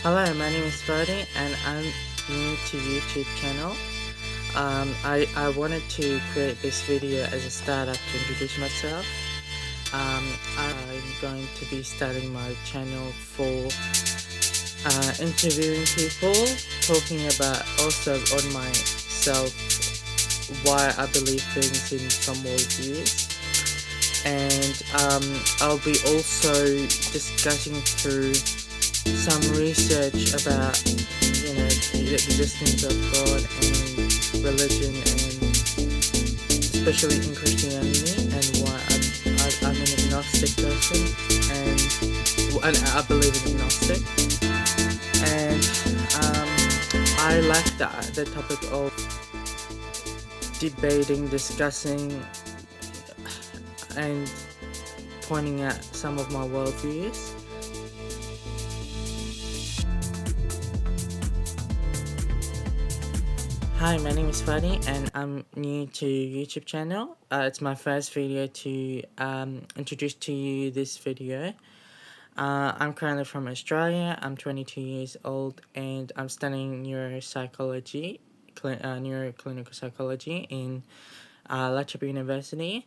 Hello, my name is Fadi and I'm new to YouTube channel. I wanted to create this video as a startup to introduce myself. I'm going to be starting my channel for interviewing people, talking about also on myself, why I believe things in some worldviews. And I'll be also discussing through some research about the existence of God and religion, and especially in Christianity, and why I'm an agnostic person, and I believe in agnostic, and I like the topic of debating, discussing, and pointing out some of my worldviews. Hi, my name is Fadi and I'm new to YouTube channel. It's my first video to introduce to you this video. I'm currently from Australia. I'm 22 years old and I'm studying neuropsychology, neuroclinical psychology in Latrobe University.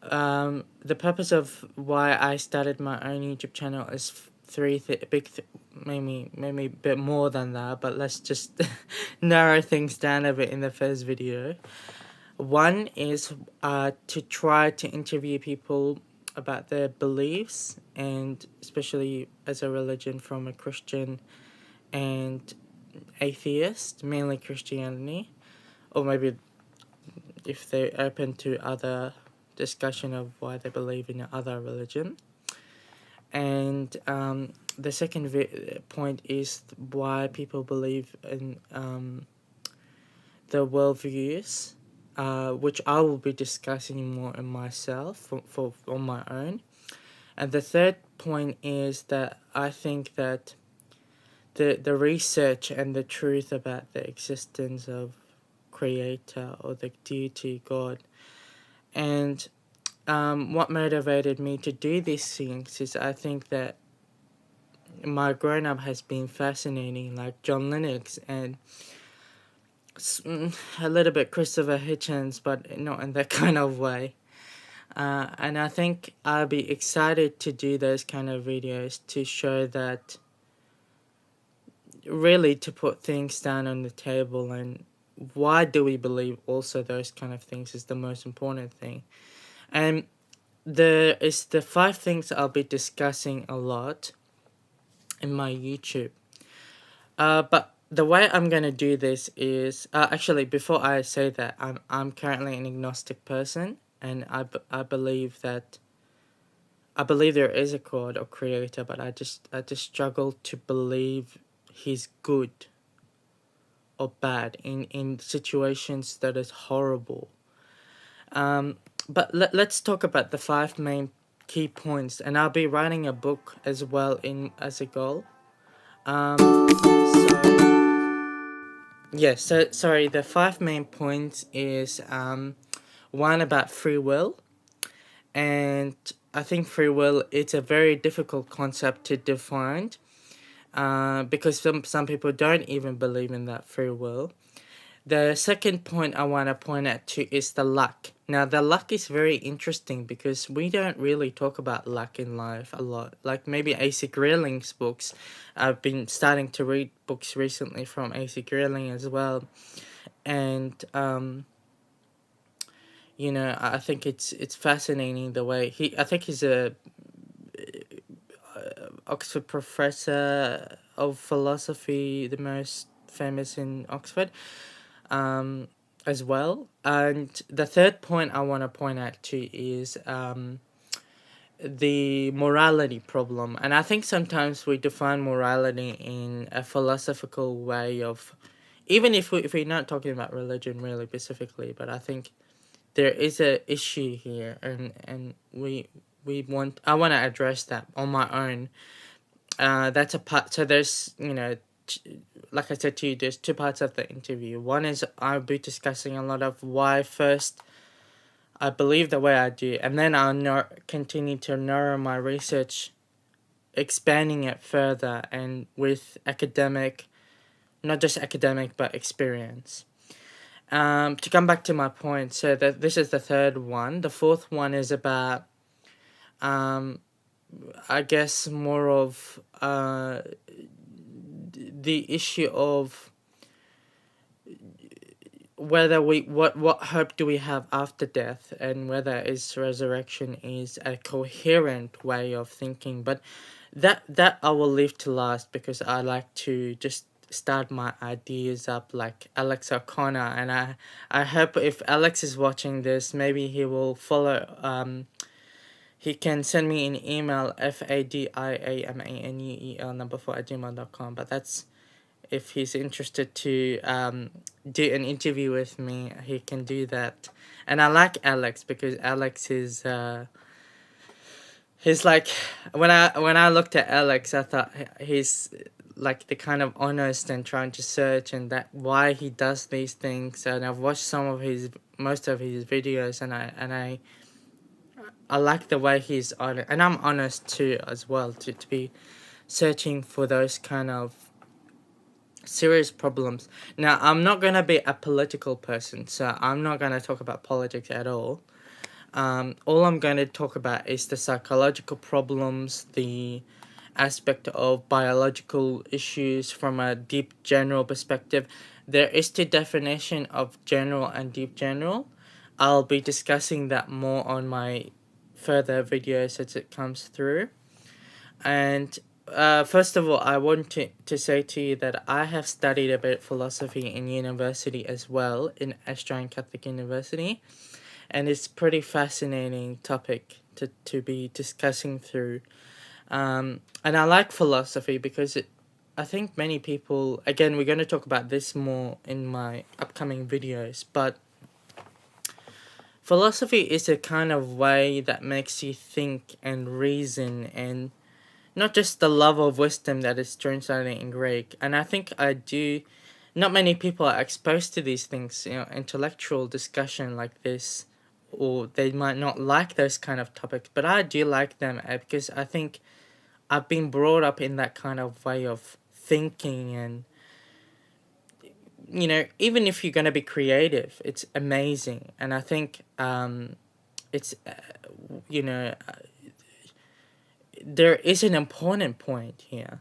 The purpose of why I started my own YouTube channel is maybe a bit more than that, but let's just narrow things down a bit in the first video. One is to try to interview people about their beliefs, and especially as a religion, from a Christian and atheist, mainly Christianity, or maybe if they're open to other discussion of why they believe in other religion. And the second point is why people believe in the worldviews, which I will be discussing more in myself for on my own. And the third point is that I think that the research and the truth about the existence of Creator or the deity God, and what motivated me to do these things is I think that my grown up has been fascinating, like John Lennox and a little bit Christopher Hitchens, but not in that kind of way. And I think I'll be excited to do those kind of videos to show that, really, to put things down on the table, and why do we believe also those kind of things is the most important thing. And there is the 5 things I'll be discussing a lot in my YouTube. But the way I'm gonna do this is actually, before I say that, I'm currently an agnostic person, and I believe there is a God or creator, but I just struggle to believe he's good or bad in situations that is horrible. But let's talk about the 5 main key points, and I'll be writing a book as well as a goal. Sorry, the 5 main points is one about free will, and I think free will, it's a very difficult concept to define, because some people don't even believe in that free will. The second point I want to point out to is the luck. Now, the luck is very interesting because we don't really talk about luck in life a lot. Like maybe A.C. Grelling's books. I've been starting to read books recently from A.C. Grelling as well. And, I think it's fascinating the way I think he's a Oxford professor of philosophy, the most famous in Oxford. As well. And the third point I want to point out to is the morality problem. And I think sometimes we define morality in a philosophical way of, even if we're not talking about religion really specifically, but I think there is a issue here, and I want to address that on my own. That's a part. So there's, like I said to you, there's 2 parts of the interview. One is I'll be discussing a lot of why first I believe the way I do, and then I'll continue to narrow my research expanding it further and with academic, not just academic, but experience. To come back to my point, so that this is the third one. The fourth one is about, I guess, more of the issue of whether what hope do we have after death, and whether is resurrection is a coherent way of thinking. But that I will leave to last, because I like to just start my ideas up like Alex O'Connor, and I hope if Alex is watching this, maybe he will follow. He can send me an email, fadiamanuel number 4 @gmail.com. But that's, if he's interested to do an interview with me, he can do that. And I like Alex because Alex is he's like, when I looked at Alex, I thought he's like the kind of honest and trying to search, and that why he does these things. And I've watched most of his videos, and I like the way he's honest, and I'm honest too as well, to be searching for those kind of serious problems. Now, I'm not going to be a political person, so I'm not going to talk about politics at all. All I'm going to talk about is the psychological problems, the aspect of biological issues from a deep general perspective. There is the definition of general and deep general. I'll be discussing that more on my further videos as it comes through. And first of all, I want to say to you that I have studied a bit philosophy in university as well, in Australian Catholic University, and it's pretty fascinating topic to be discussing through. And I like philosophy because I think many people, again, we're going to talk about this more in my upcoming videos, but philosophy is a kind of way that makes you think and reason, and not just the love of wisdom that is translated in Greek. And I think not many people are exposed to these things, intellectual discussion like this, or they might not like those kind of topics, but I do like them because I think I've been brought up in that kind of way of thinking, and even if you're going to be creative, it's amazing. And I think it's there is an important point here,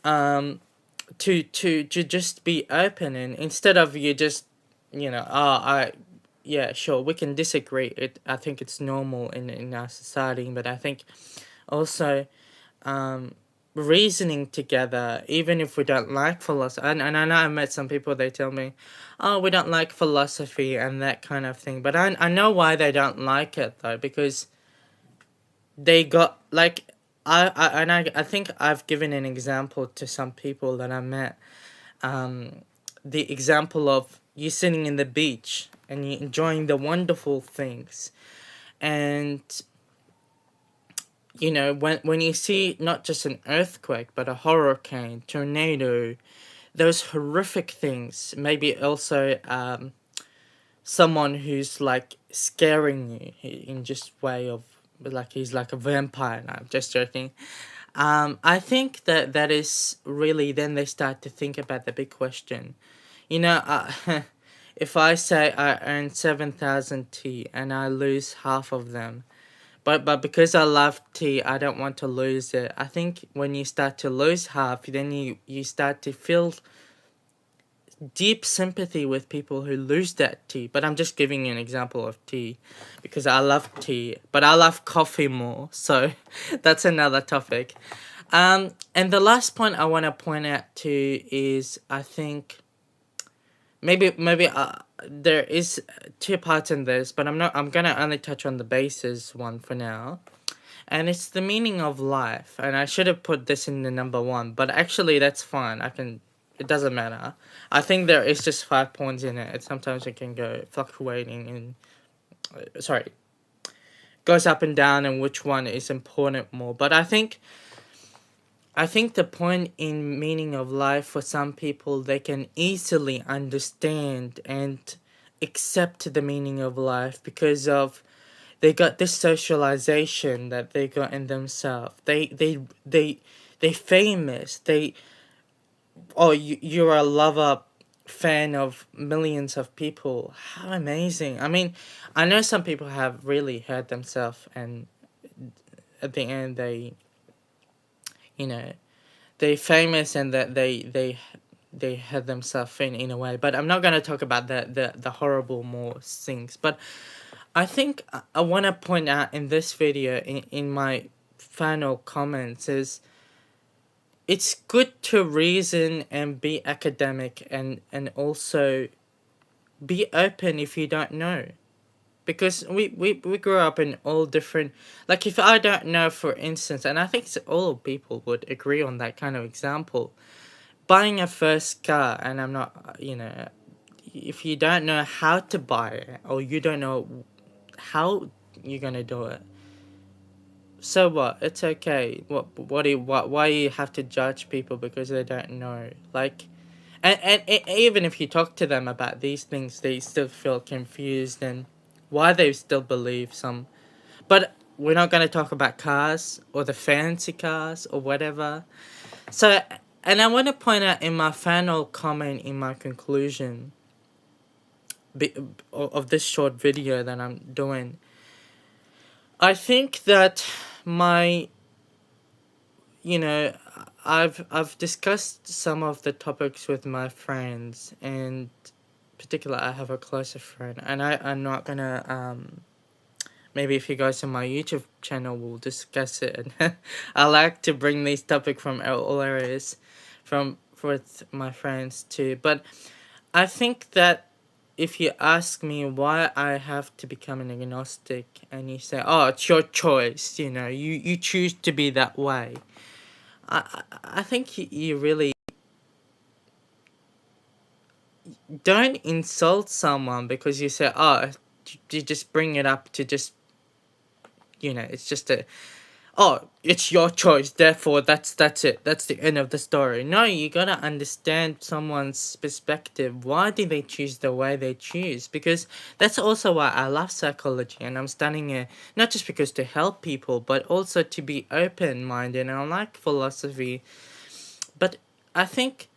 to just be open, and instead of you just yeah, sure, we can disagree. I think it's normal in our society, but I think also reasoning together, even if we don't like philosophy. And I know I met some people, they tell me, oh, we don't like philosophy and that kind of thing. But I know why they don't like it, though, because they got, like, I think I've given an example to some people that I met. The example of you sitting in the beach and you enjoying the wonderful things. And when you see not just an earthquake, but a hurricane, tornado, those horrific things, maybe also someone who's like scaring you in just way of like he's like a vampire. No, I'm just joking. I think that is really, then they start to think about the big question. If I say I earn 7,000 T and I lose half of them, but because I love tea, I don't want to lose it. I think when you start to lose half, then you start to feel deep sympathy with people who lose that tea. But I'm just giving you an example of tea because I love tea, but I love coffee more. So that's another topic. And the last point I want to point out too is, I think maybe there is two parts in this, but I'm gonna only touch on the basis one for now. And it's the meaning of life. And I should have put this in the number 1, but actually that's fine. It doesn't matter. I think there is just 5 points in it. Sometimes it can go fluctuating and goes up and down, and which one is important more. But I think the point in meaning of life, for some people, they can easily understand and accept the meaning of life because of they got this socialization that they got in themselves. They famous. You're a lover fan of millions of people. How amazing. I mean, I know some people have really hurt themselves, and at the end you know they famous, and that they hurt themselves in a way. But I'm not going to talk about the horrible more things. But I think I want to point out in this video, in my final comments, is it's good to reason and be academic, and also be open if you don't know. Because we grew up in all different, like, if I don't know, for instance, and I think all people would agree on that kind of example, buying a first car, and I'm not, if you don't know how to buy it, or you don't know how you're gonna do it, so what? It's okay. Why you have to judge people because they don't know? Like, and even if you talk to them about these things, they still feel confused, and why they still believe some. But we're not going to talk about cars or the fancy cars or whatever. So, and I want to point out in my final comment, in my conclusion of this short video that I'm doing, I think that my, you know, I've discussed some of the topics with my friends, and particular I have a closer friend, and I'm not gonna maybe if you guys on my YouTube channel will discuss it. And I like to bring these topics from all areas, from with my friends too. But I think that if you ask me why I have to become an agnostic, and you say, "Oh, it's your choice," you choose to be that way. I think you really don't insult someone because you say, "Oh, you just bring it up to just, it's just it's your choice, therefore that's it, that's the end of the story." No, you gotta understand someone's perspective. Why do they choose the way they choose? Because that's also why I love psychology, and I'm studying it not just because to help people, but also to be open-minded, and I like philosophy. But I think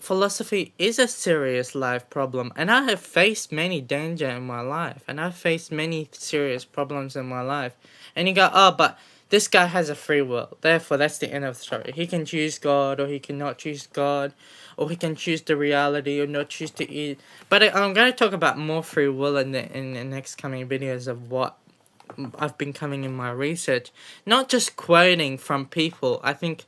philosophy is a serious life problem, and I have faced many danger in my life, and I've faced many serious problems in my life. And you go, "Oh, but this guy has a free will, therefore that's the end of the story. He can choose God, or he cannot choose God, or he can choose the reality or not choose to eat." But I'm going to talk about more free will in the next coming videos of what I've been coming in my research, not just quoting from people. I think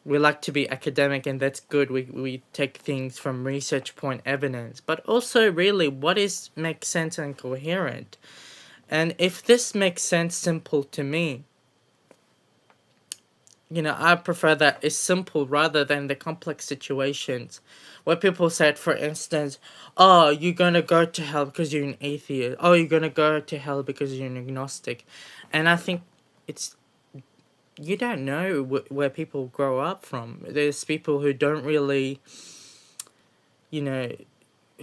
we like to be academic, and that's good. We take things from research point evidence, but also really what is makes sense and coherent. And if this makes sense simple to me, I prefer that it's simple rather than the complex situations where people said, for instance, "Oh, you're gonna go to hell because you're an atheist. Oh, you're gonna go to hell because you're an agnostic." And I think it's, you don't know where people grow up from. There's people who don't really, you know,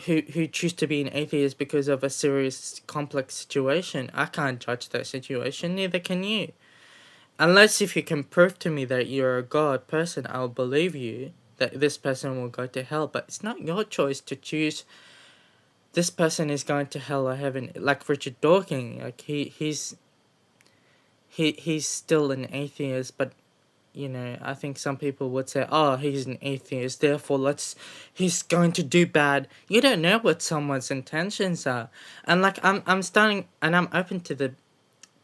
who choose to be an atheist because of a serious, complex situation. I can't judge that situation, neither can you. Unless if you can prove to me that you're a God person, I'll believe you that this person will go to hell. But it's not your choice to choose this person is going to hell or heaven. Like Richard Dawkins, like he's still an atheist, but I think some people would say, "Oh, he's an atheist, therefore he's going to do bad." You don't know what someone's intentions are. And like I'm starting, and I'm open to the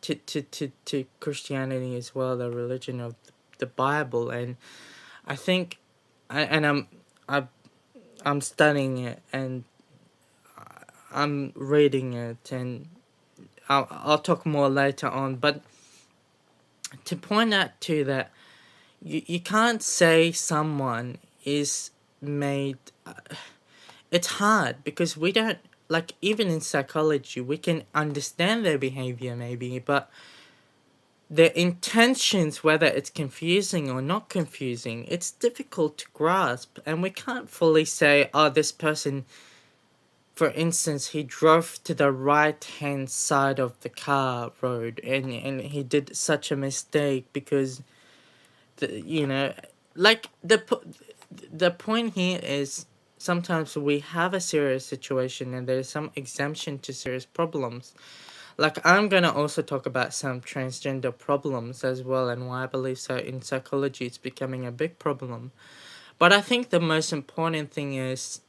to Christianity as well, the religion of the Bible, and I think I I'm studying it, and I'm reading it, and I'll talk more later on. But to point out too that you can't say someone is made. It's hard because we don't, like, even in psychology we can understand their behavior maybe, but their intentions, whether it's confusing or not confusing, it's difficult to grasp, and we can't fully say, "Oh, this person for instance, he drove to the right hand side of the car road, and he did such a mistake because like the point here is sometimes we have a serious situation and there's some exemption to serious problems. Like, I'm gonna also talk about some transgender problems as well, and why I believe so in psychology it's becoming a big problem. But I think the most important thing is,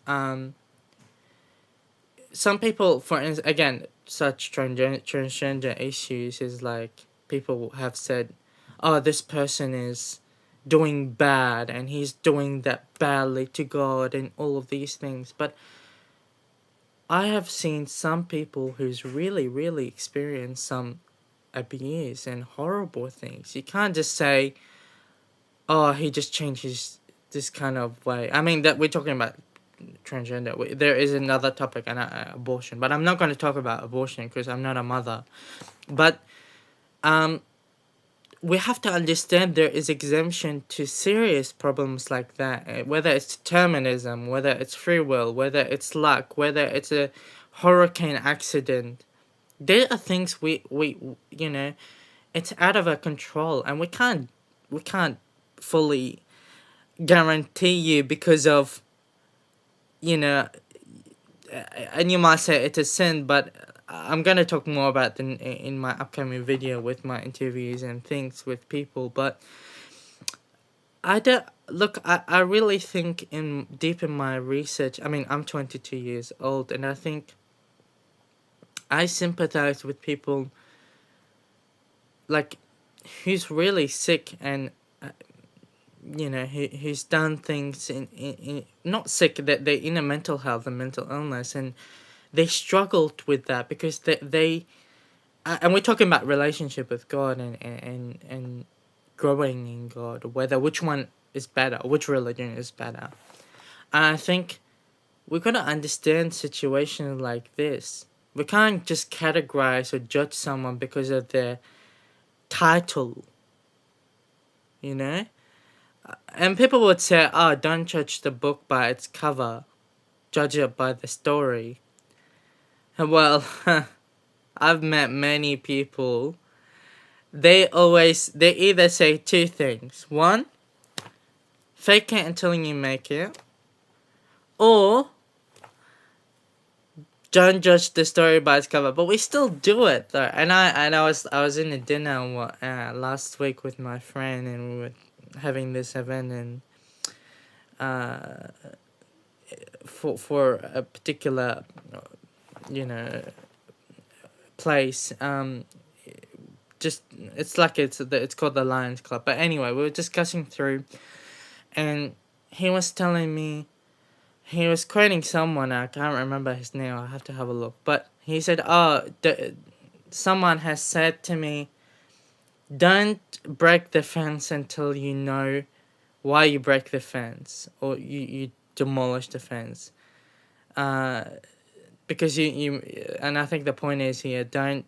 some people, for instance, again, such transgender issues is like people have said, oh, this person is doing bad and he's doing that badly to God and all of these things. But I have seen some people who's really, really experienced some abuse and horrible things. You can't just say, oh, he just changed his this kind of way. I mean, that we're talking about transgender. There is another topic, and abortion, but I'm not going to talk about abortion because I'm not a mother. But um, we have to understand there is exemption to serious problems like that, whether it's determinism, whether it's free will, whether it's luck, whether it's a hurricane accident. There are things we it's out of our control, and we can't fully guarantee you because of, you know and you might say it's a sin, but I'm gonna talk more about in my upcoming video with my interviews and things with people. But I don't look. I really think in deep in my research. I mean, I'm 22 years old, and I think I sympathize with people like who's really sick and who's done things in not sick, that they're in a mental health and mental illness, and they struggled with that because they and we're talking about relationship with God and growing in God, whether which one is better, which religion is better. And I think we gotta understand situations like this. We can't just categorize or judge someone because of their title, you know? And people would say, oh, don't judge the book by its cover, judge it by the story. Well, I've met many people. They either say two things. One, fake it until you make it. Or, don't judge the story by its cover. But we still do it though. And I was in a dinner last week with my friend, and we were having this event, and for a particular place, just it's like it's called the Lions Club. But anyway, we were discussing through, and he was telling me, he was quoting someone. I can't remember his name. I have to have a look. But he said, "Oh, someone has said to me, don't break the fence until you know why you break the fence, or you demolish the fence. Because you and I think the point is here, don't,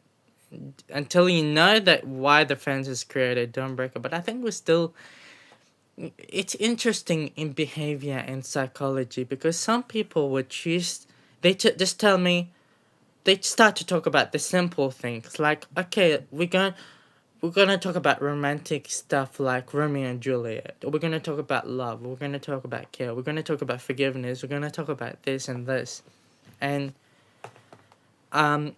until you know that why the fence is created, don't break it." But I think it's interesting in behavior and psychology, because some people would choose, just tell me, they start to talk about the simple things, like, okay, we're gonna talk about romantic stuff like Romeo and Juliet, or we're gonna talk about love, we're gonna talk about care, we're gonna talk about forgiveness, we're gonna talk about this and this. And I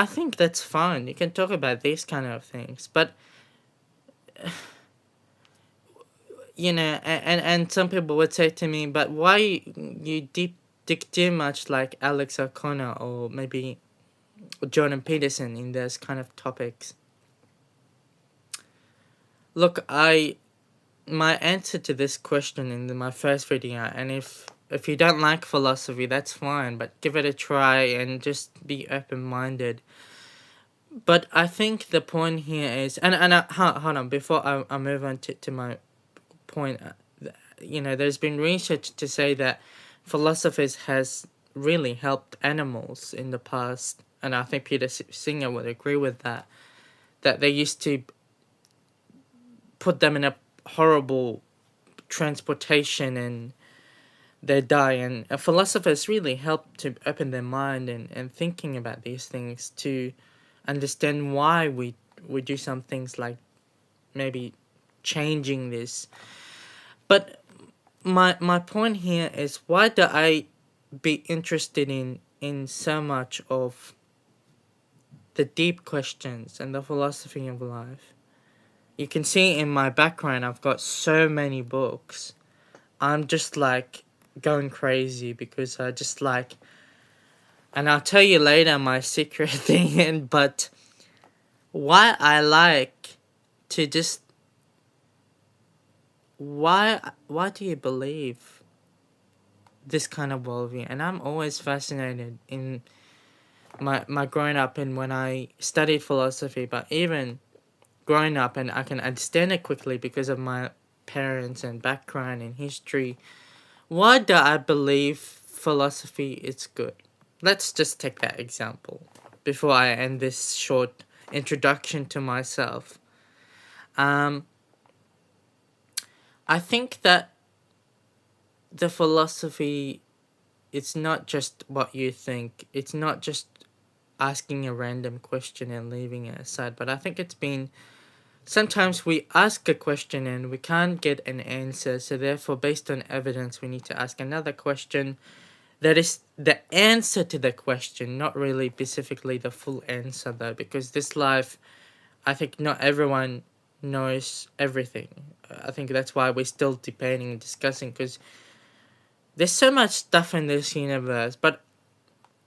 think that's fine. You can talk about these kind of things, but and some people would say to me, but why you dig too much like Alex O'Connor or maybe Jordan Peterson in those kind of topics? Look, my answer to this question in my first video, and if you don't like philosophy, that's fine, but give it a try and just be open-minded. But I think the point here is, hold on, before I move on to my point, there's been research to say that philosophers has really helped animals in the past, and I think Peter Singer would agree with that they used to put them in a horrible transportation, and they die. And philosophers really help to open their mind and thinking about these things to understand why we do some things like maybe changing this. But my point here is, why do I be interested in so much of the deep questions and the philosophy of life? You can see in my background I've got so many books. I'm just like going crazy because I just like, and I'll tell you later my secret thing, but why I like to just, why do you believe this kind of worldview? And I'm always fascinated in my growing up and when I studied philosophy, but even growing up, and I can understand it quickly because of my parents and background and history. Why do I believe philosophy is good? Let's just take that example before I end this short introduction to myself. I think that the philosophy, it's not just what you think. It's not just asking a random question and leaving it aside. But I think it's been, sometimes we ask a question and we can't get an answer. So therefore, based on evidence, we need to ask another question that is the answer to the question, not really specifically the full answer though, because this life, I think not everyone knows everything. I think that's why we're still debating and discussing, because there's so much stuff in this universe. But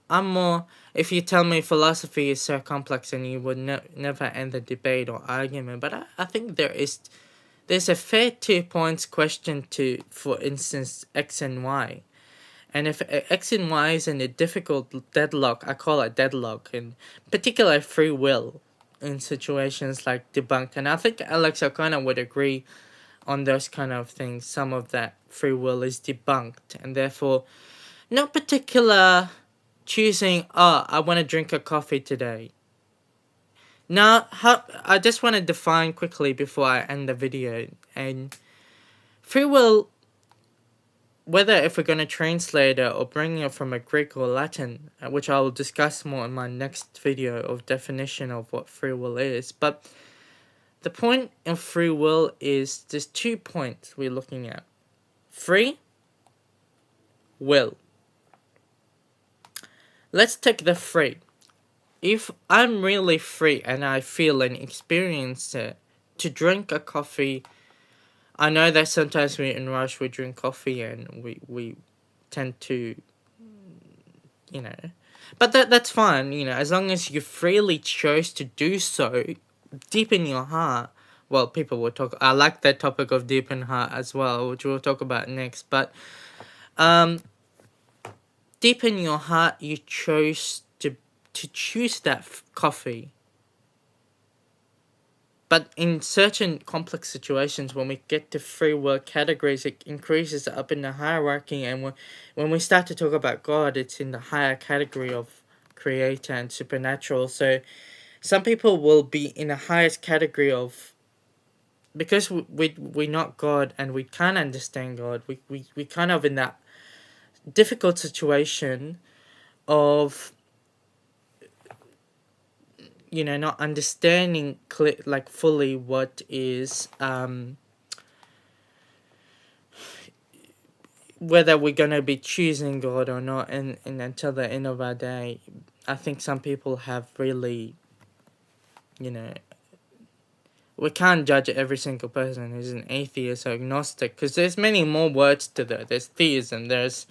I'm more, if you tell me philosophy is so complex and you would never end the debate or argument, but I think there's a fair 2 points question to, for instance, X and Y. And if X and Y is in a difficult deadlock, I call it deadlock, in particular free will in situations like debunked. And I think Alex O'Connor would agree on those kind of things. Some of that free will is debunked, and therefore, no particular choosing, oh, I want to drink a coffee today. Now, I just want to define quickly before I end the video. And free will, whether if we're going to translate it or bring it from a Greek or Latin, which I will discuss more in my next video of definition of what free will is. But the point of free will is there's 2 points we're looking at. Free will. Let's take the free. If I'm really free and I feel and experience it to drink a coffee, I know that sometimes we're in rush, we drink coffee and we tend to, you know, but that's fine, you know, as long as you freely chose to do so deep in your heart. Well, people will talk, I like that topic of deep in heart as well, which we'll talk about next. But deep in your heart, you chose to choose that coffee. But in certain complex situations, when we get to free will categories, it increases up in the hierarchy. And when we start to talk about God, it's in the higher category of creator and supernatural. So some people will be in the highest category of, because we're not God and we can't understand God, we kind of in that difficult situation of, you know, not understanding like fully what is whether we're gonna be choosing God or not, and until the end of our day. I think some people have really, you know, we can't judge every single person who's an atheist or agnostic, because there's many more words to that. There's theism, there's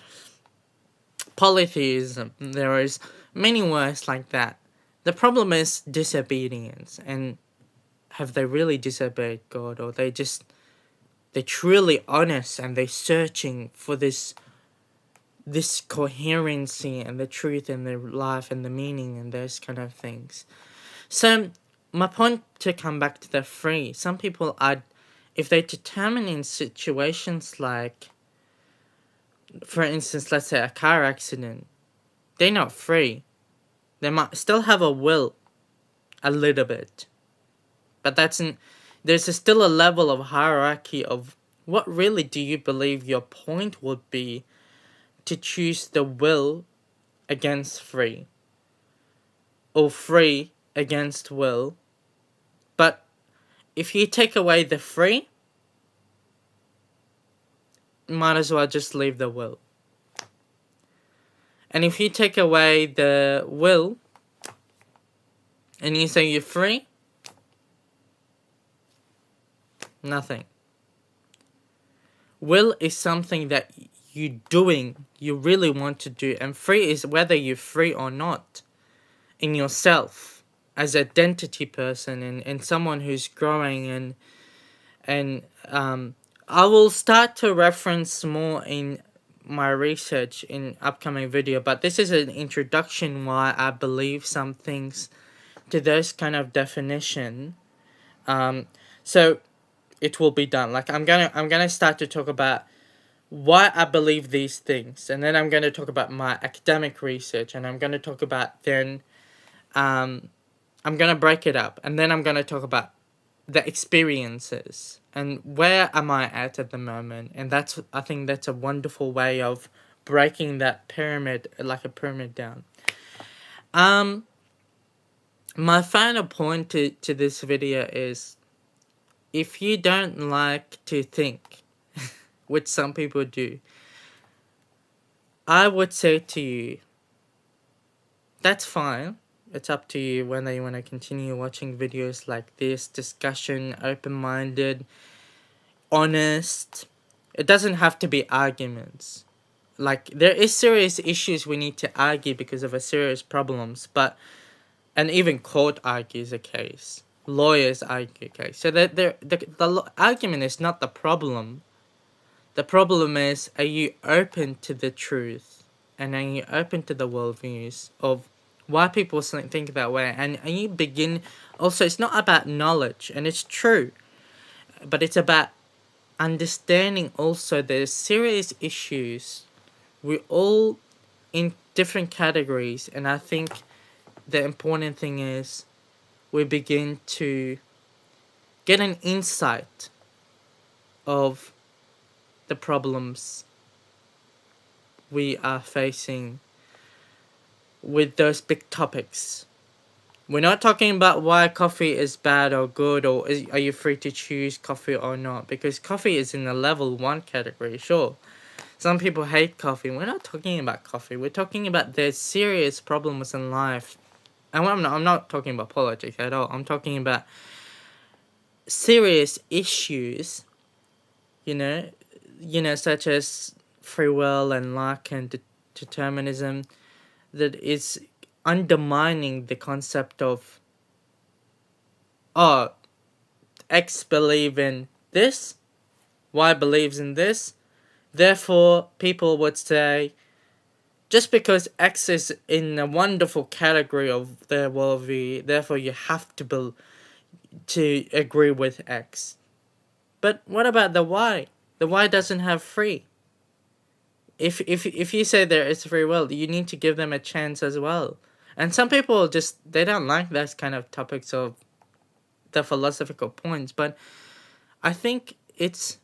polytheism, there is many words like that. The problem is disobedience, and have they really disobeyed God, or they're truly honest and they're searching for this coherency and the truth in their life and the meaning and those kind of things. So my point, to come back to the free, some people are, if they determine in situations like, for instance, let's say a car accident, they're not free. They might still have a will, a little bit, but there's still a level of hierarchy of what really do you believe your point would be to choose the will against free, or free against will. But if you take away the free, might as well just leave the will. And if you take away the will and you say you're free, nothing. Will is something that you're doing, you really want to do, and free is whether you're free or not in yourself as an identity person, and someone who's growing. And I will start to reference more in my research in upcoming video, but this is an introduction why I believe some things to those kind of definition. So it will be done. Like I'm gonna start to talk about why I believe these things, and then I'm gonna talk about my academic research, and I'm gonna talk about then I'm gonna break it up, and then I'm gonna talk about the experiences and where am I at the moment. And I think that's a wonderful way of breaking that pyramid, like a pyramid, down. My final point to this video is, if you don't like to think, which some people do, I would say to you, that's fine. It's up to you whether you want to continue watching videos like this, discussion, open-minded, honest. It doesn't have to be arguments. Like, there is serious issues we need to argue because of a serious problems, and even court argues a case. Lawyers argue a case. So the argument is not the problem. The problem is, are you open to the truth? And are you open to the worldviews of why people think that way? And you begin... Also, it's not about knowledge, and it's true. But it's about understanding also there's serious issues. We're all in different categories. And I think the important thing is we begin to get an insight of the problems we are facing with those big topics. We're not talking about why coffee is bad or good, or are you free to choose coffee or not, because coffee is in the level 1 category. Sure, some people hate coffee. We're not talking about coffee. We're talking about there's serious problems in life. And I'm not talking about politics at all. I'm talking about serious issues, such as free will and luck and determinism, that is undermining the concept of, oh, X believe in this, Y believes in this, therefore people would say, just because X is in a wonderful category of their worldview, therefore you have to agree with X. But what about the Y? The Y doesn't have free. If you say there is free will, you need to give them a chance as well. And some people they don't like those kind of topics of the philosophical points, but I think it's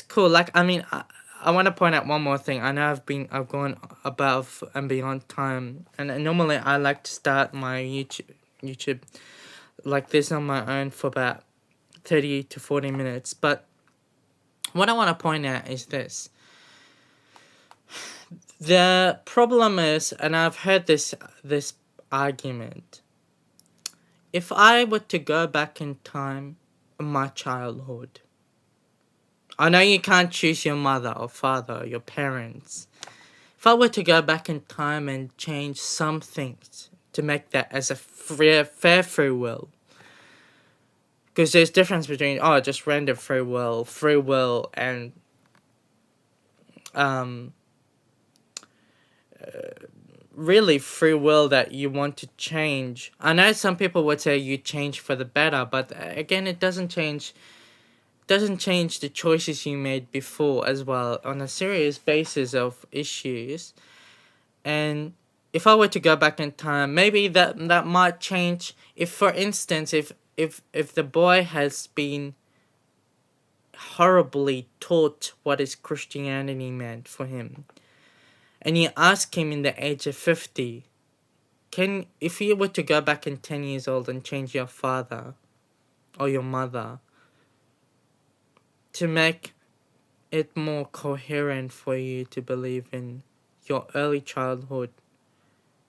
cool. Like, I mean, I want to point out one more thing. I know I've gone above and beyond time, and normally I like to start my YouTube like this on my own for about 30 to 40 minutes. But what I want to point out is this. The problem is, and I've heard this argument, if I were to go back in time in my childhood, I know you can't choose your mother or father or your parents. If I were to go back in time and change some things to make that as a fair free will, because there's difference between just random free will, and really free will that you want to change. I know some people would say you change for the better, but again, it doesn't change the choices you made before as well on a serious basis of issues. And if I were to go back in time, maybe that might change. If, for instance, if the boy has been horribly taught what is Christianity meant for him, and you ask him in the age of 50, if you were to go back in 10 years old and change your father or your mother to make it more coherent for you to believe in your early childhood,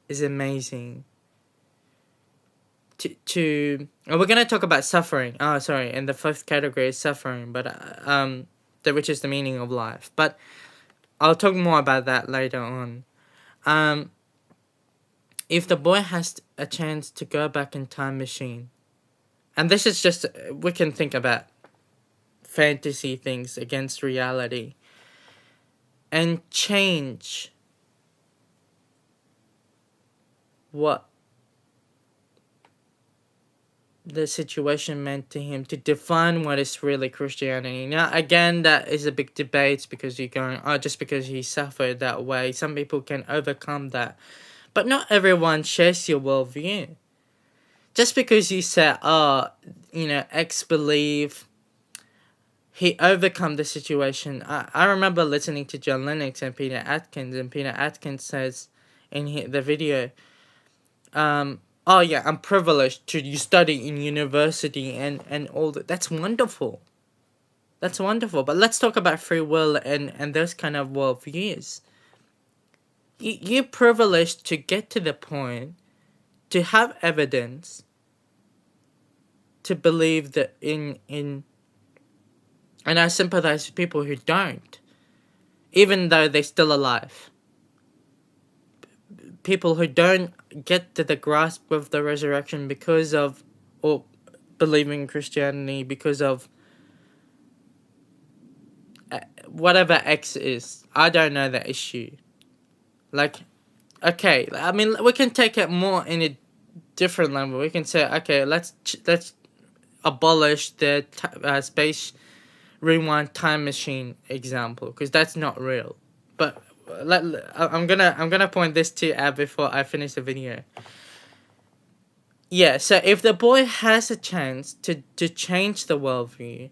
is amazing. We're gonna talk about suffering. Oh, sorry. And the fifth category is suffering, but which is the meaning of life. But I'll talk more about that later on. If the boy has a chance to go back in time machine, and this is just, we can think about fantasy things against reality, and change what the situation meant to him, to define what is really Christianity. Now, again, that is a big debate, because you're going, oh, just because he suffered that way, some people can overcome that. But not everyone shares your worldview. Just because you say, oh, X believe he overcome the situation. I remember listening to John Lennox and Peter Atkins, and Peter Atkins says in the video, oh yeah, I'm privileged to study in university and all that. That's wonderful. That's wonderful. But let's talk about free will and those kind of worldviews. You're privileged to get to the point to have evidence to believe that in and I sympathize with people who don't, even though they're still alive. People who don't get to the grasp of the resurrection because of, or believing in Christianity because of whatever X is. I don't know the issue. Like, okay, I mean, we can take it more in a different level. We can say, okay, let's abolish the space rewind time machine example, because that's not real. But I'm gonna point this to out before I finish the video. Yeah, so if the boy has a chance to change the worldview,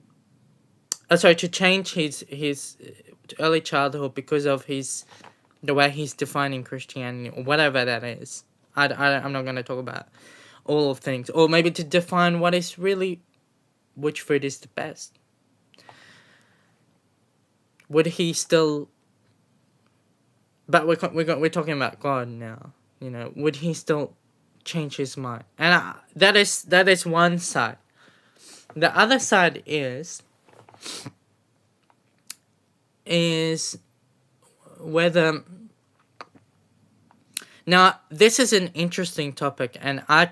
to change his early childhood because of the way he's defining Christianity, or whatever that is. I'm not gonna talk about all of things, or maybe to define what is really, which fruit is the best. Would he still? But we're talking about God now. Would he still change his mind? And that is one side. The other side is whether. Now, this is an interesting topic, and I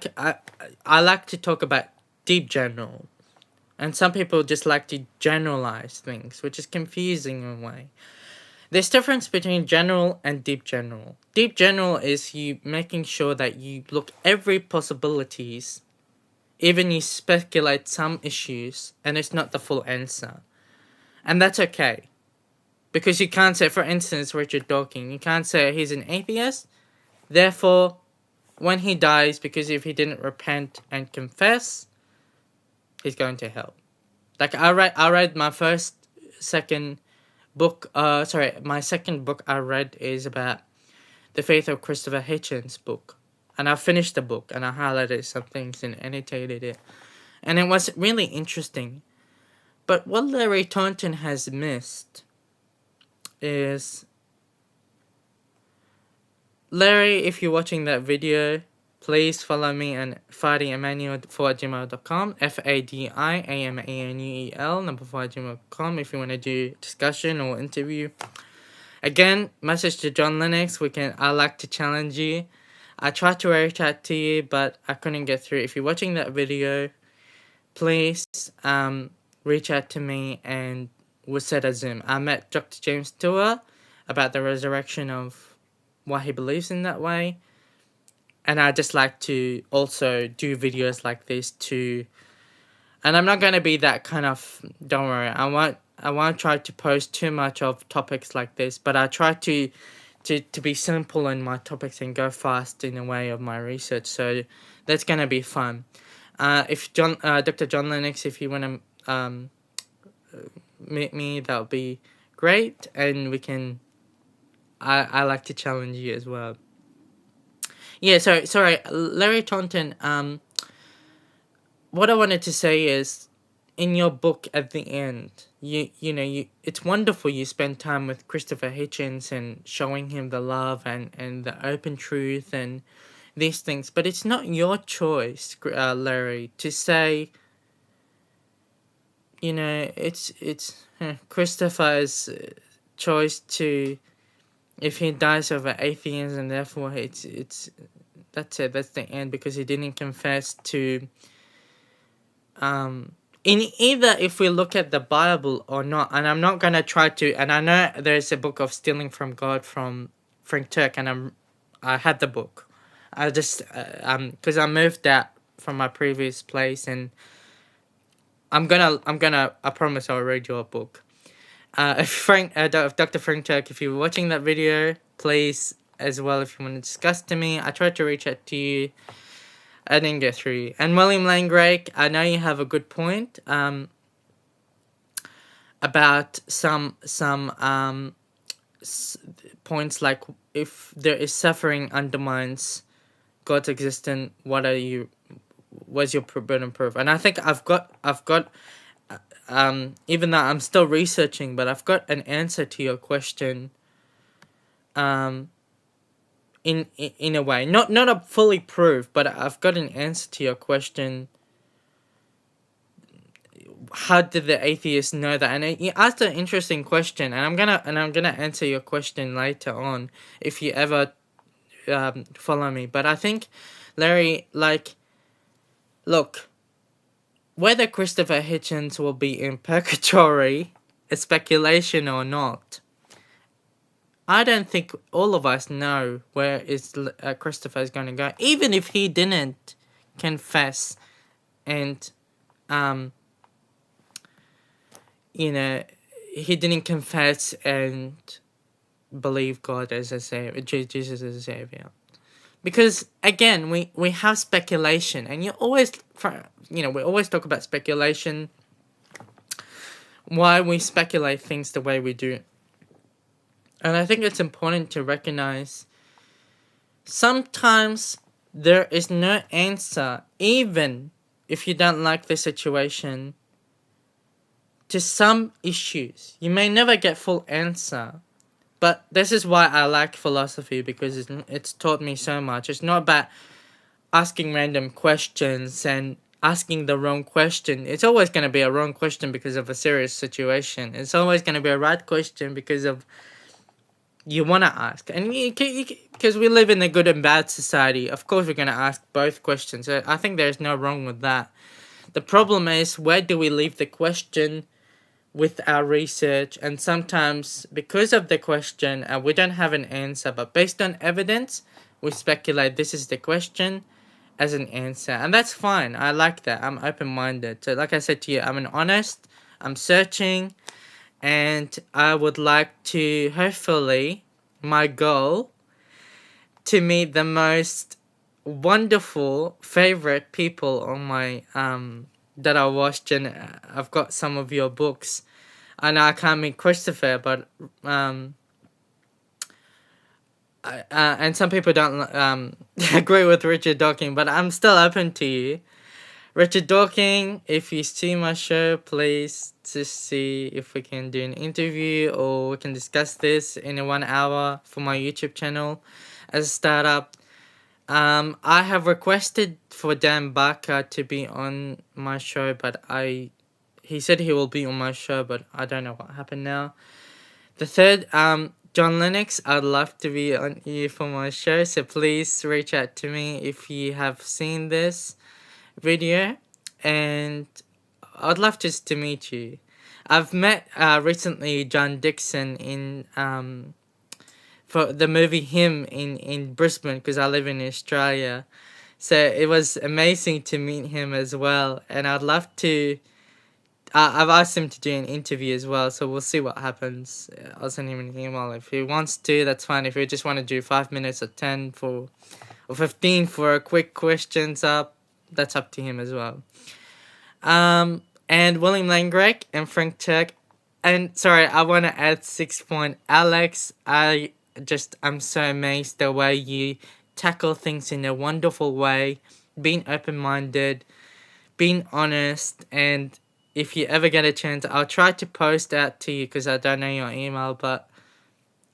like to talk about deep general. And some people just like to generalize things, which is confusing in a way. There's difference between general and deep general. Deep general is you making sure that you look every possibilities, even you speculate some issues, and it's not the full answer. And that's okay. Because you can't say, for instance, Richard Dawkins, you can't say he's an atheist, therefore, when he dies, because if he didn't repent and confess, he's going to hell. Like, I read my second book I read is about the faith of Christopher Hitchens' book. And I finished the book, and I highlighted some things and annotated it. And it was really interesting. But what Larry Taunton has missed is... Larry, if you're watching that video, please follow me on fadiemanuel4@gmail.com, FADIAMANUEL 4@gmail.com if you want to do discussion or interview. Again, message to John Lennox. I like to challenge you. I tried to reach out to you, but I couldn't get through. If you're watching that video, please reach out to me and we'll set a Zoom. I met Dr. James Stewart about the resurrection of why he believes in that way. And I just like to also do videos like this too. And I'm not going to be that kind of, don't worry, I won't try to post too much of topics like this, but I try to be simple in my topics and go fast in the way of my research. So that's going to be fun. If Dr. John Lennox, if you want to meet me, that would be great. And we can I like to challenge you as well. Yeah, sorry, Larry Taunton. What I wanted to say is, in your book at the end, you it's wonderful you spend time with Christopher Hitchens and showing him the love and the open truth and these things, but it's not your choice, Larry, to say, it's Christopher's choice to, if he dies over atheism, and therefore it's that's it, that's the end, because he didn't confess to, in either, if we look at the Bible or not. And I'm not gonna try to, and I know there's a book of Stealing from God from Frank Turk, and I had the book. I just because I moved out from my previous place, and I promise I'll read your book. If Dr. Frank Turk, if you're watching that video, please, as well, if you want to discuss to me, I tried to reach out to you. I didn't get through. And William Lane Drake, I know you have a good point about some points, like if there is suffering undermines God's existence, what's your burden proof? And I think I've got even though I'm still researching, but I've got an answer to your question. In a way, not a fully proof, but I've got an answer to your question. How did the atheist know that? And you asked an interesting question, and I'm gonna answer your question later on if you ever follow me. But I think, Larry, like, look, whether Christopher Hitchens will be in purgatory is speculation or not. I don't think all of us know where Christopher is going to go, even if he didn't confess and he didn't confess and believe God as a savior, Jesus as a savior. Because again, we have speculation, and we always talk about speculation, why we speculate things the way we do. And I think it's important to recognize sometimes there is no answer, even if you don't like the situation, to some issues. You may never get full answer. But this is why I like philosophy, because it's taught me so much. It's not about asking random questions and asking the wrong question. It's always going to be a wrong question because of a serious situation. It's always going to be a right question because of you want to ask. And because we live in a good and bad society, of course we're going to ask both questions. So I think there's no wrong with that. The problem is, where do we leave the question with our research? And sometimes because of the question, we don't have an answer, but based on evidence, we speculate this is the question as an answer. And that's fine. I like that. I'm open-minded. So like I said to you, I'm I'm searching, and I would like to, hopefully, my goal, to meet the most wonderful favorite people on my that I watched, and I've got some of your books. I know I can't meet Christopher, but and some people don't agree with Richard Dawkins, but I'm still open to you. Richard Dawkins, if you see my show, please just see if we can do an interview or we can discuss this in 1 hour for my YouTube channel as a startup. I have requested for Dan Barker to be on my show, but he said he will be on my show, but I don't know what happened now. The third, John Lennox, I'd love to be on here for my show, so please reach out to me if you have seen this video, and I'd love just to meet you. I've met recently John Dixon in for the movie Him in Brisbane, because I live in Australia. So it was amazing to meet him as well, and I'd love to. I've asked him to do an interview as well, so we'll see what happens. I'll send him an email if he wants to. That's fine. If he just want to do 5 minutes or 10 or 15 for a quick questions up, that's up to him as well. And William Langrake and Frank Turk. And sorry, I want to add 6 point. Alex, I I'm so amazed the way you tackle things in a wonderful way, being open-minded, being honest. And if you ever get a chance, I'll try to post that to you because I don't know your email, but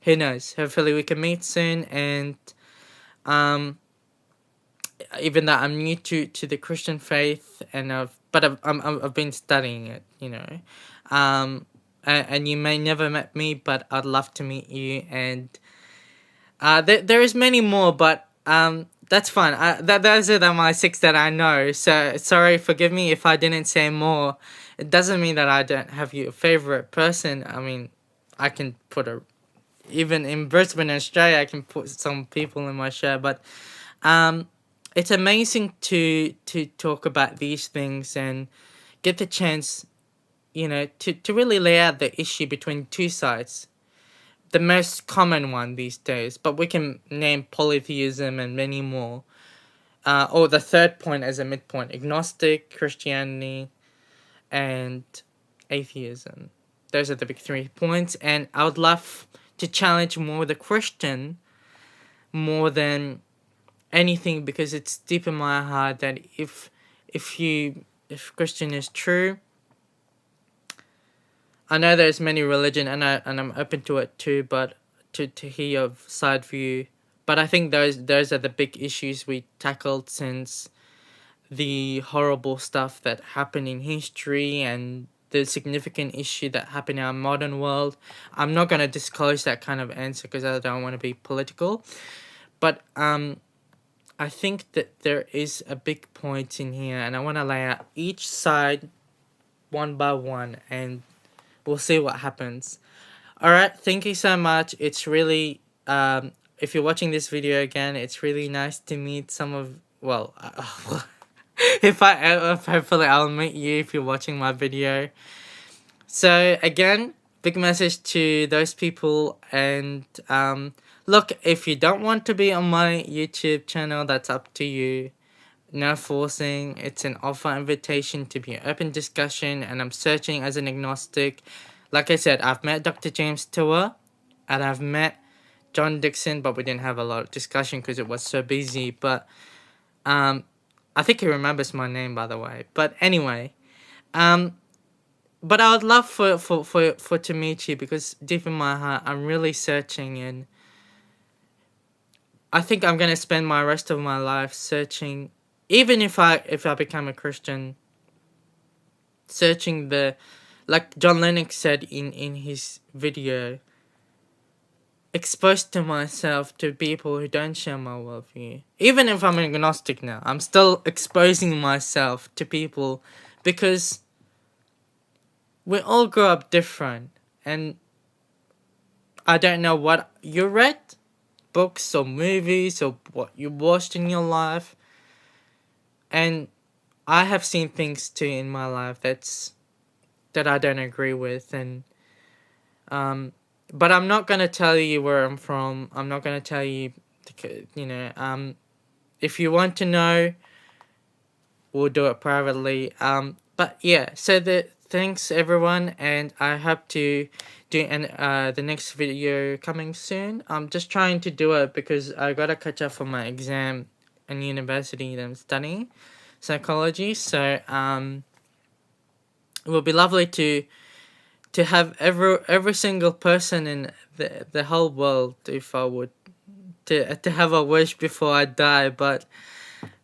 who knows? Hopefully we can meet soon. And um, even though I'm new to the Christian faith, and I've been studying it, you know, and you may never met me, but I'd love to meet you. And there is many more, but that's fine. Those are my six that I know. So sorry, forgive me if I didn't say more. It doesn't mean that I don't have you a favorite person. I mean, I can put even in Brisbane, Australia, I can put some people in my share, but um, it's amazing to talk about these things and get the chance, you know, to really lay out the issue between two sides. The most common one these days, but we can name polytheism and many more. Or the third point as a midpoint: agnostic, Christianity, and atheism. Those are the big 3 points, and I would love to challenge more the Christian more than anything, because it's deep in my heart that if Christian is true, I know there's many religion, and I'm open to it too, but to hear your side view. But I think those are the big issues we tackled since the horrible stuff that happened in history and the significant issue that happened in our modern world. I'm not gonna disclose that kind of answer because I don't want to be political, but I think that there is a big point in here, and I want to lay out each side one by one, and we'll see what happens. All right, thank you so much. It's really if you're watching this video again, it's really nice to meet some of, well, if hopefully I'll meet you if you're watching my video. So again, big message to those people. And look, if you don't want to be on my YouTube channel, that's up to you. No forcing. It's an offer invitation to be an open discussion, and I'm searching as an agnostic. Like I said, I've met Dr. James Tour, and I've met John Dixon, but we didn't have a lot of discussion because it was so busy. But I think he remembers my name, by the way. But anyway, but I would love for to meet you, because deep in my heart, I'm really searching, and I think I'm gonna spend my rest of my life searching. Even if I become a Christian, searching like John Lennox said in his video, exposed to myself to people who don't share my worldview. Even if I'm agnostic now, I'm still exposing myself to people, because we all grow up different, and I don't know what you read, books or movies, or what you watched in your life, and I have seen things too in my life that I don't agree with, and but I'm not gonna tell you where I'm from. I'm not gonna tell you, you know, if you want to know, we'll do it privately. But yeah, so thanks everyone, and I hope to do the next video coming soon. I'm just trying to do it because I gotta catch up on my exam in university that I'm studying psychology. So it would be lovely to have every single person in the whole world, if I would, to have a wish before I die. But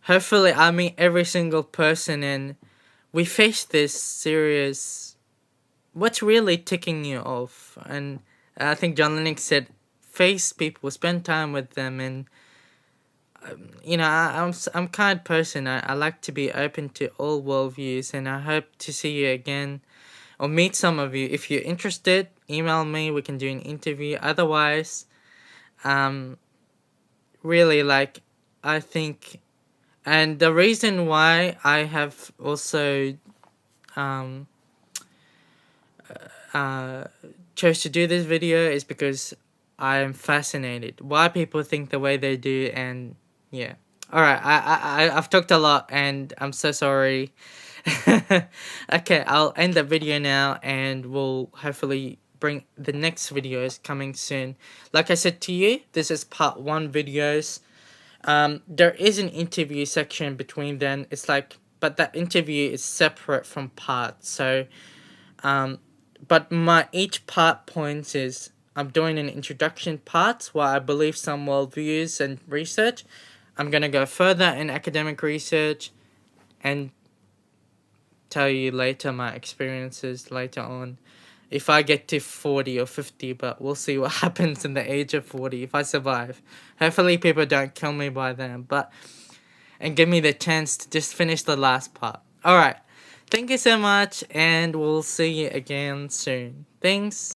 hopefully I meet every single person, and we face this serious, what's really ticking you off. And I think John Lennox said, face people, spend time with them. And you know, I'm kind person. I like to be open to all worldviews, and I hope to see you again or meet some of you. If you're interested, email me, we can do an interview. Otherwise, really, like, I think, and the reason why I have also chose to do this video is because I am fascinated why people think the way they do. And yeah, all right, I've talked a lot, and I'm so sorry. Okay, I'll end the video now, and we'll hopefully bring the next videos coming soon. Like I said to you, this is part 1 videos. There is an interview section between then. It's like, but that interview is separate from parts. So, but my each part points is I'm doing an introduction part where I believe some worldviews and research. I'm gonna go further in academic research and tell you later my experiences later on. If I get to 40 or 50, but we'll see what happens in the age of 40 if I survive. Hopefully people don't kill me by then, and give me the chance to just finish the last part. Alright, thank you so much, and we'll see you again soon. Thanks.